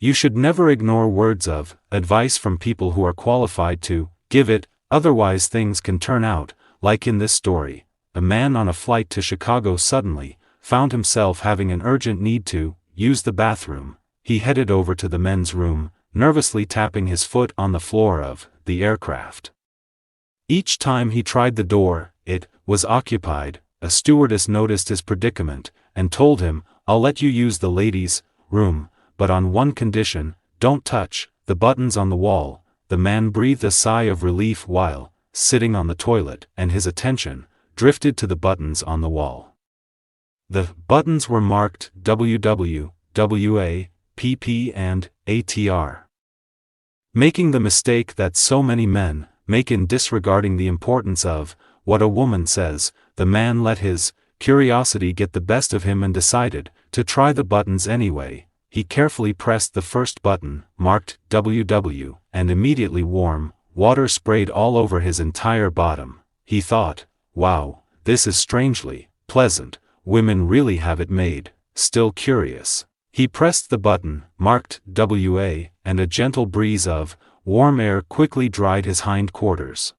You should never ignore words of advice from people who are qualified to give it, otherwise things can turn out, like in this story. A man on a flight to Chicago suddenly found himself having an urgent need to use the bathroom. He headed over to the men's room, nervously tapping his foot on the floor of the aircraft. Each time he tried the door, it was occupied. A stewardess noticed his predicament and told him, "I'll let you use the ladies' room, but on one condition: don't touch the buttons on the wall." The man breathed a sigh of relief while sitting on the toilet, and his attention drifted to the buttons on the wall. The buttons were marked WW, WA, PP and ATR. Making the mistake that so many men make in disregarding the importance of what a woman says, the man let his curiosity get the best of him and decided to try the buttons anyway. He carefully pressed the first button, marked WW, and immediately warm water sprayed all over his entire bottom. He thought, "Wow, this is strangely pleasant. Women really have it made." Still curious, he pressed the button, marked WA, and a gentle breeze of warm air quickly dried his hindquarters.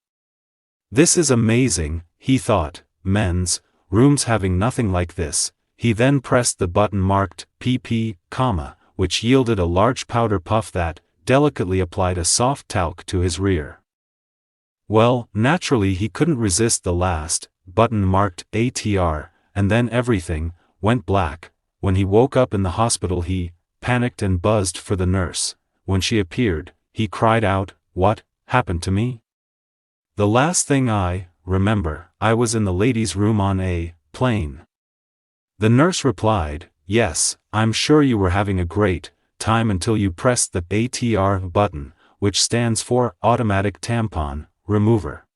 "This is amazing," he thought, "men's rooms having nothing like this." He then pressed the button marked PP, which yielded a large powder puff that delicately applied a soft talc to his rear. Well, naturally he couldn't resist the last button marked ATR, and then everything went black. When he woke up in the hospital he panicked and buzzed for the nurse. When she appeared, he cried out, "What happened to me? The last thing I remember, I was in the ladies' room on a plane." The nurse replied, "Yes, I'm sure you were having a great time until you pressed the ATR button, which stands for Automatic Tampon Remover."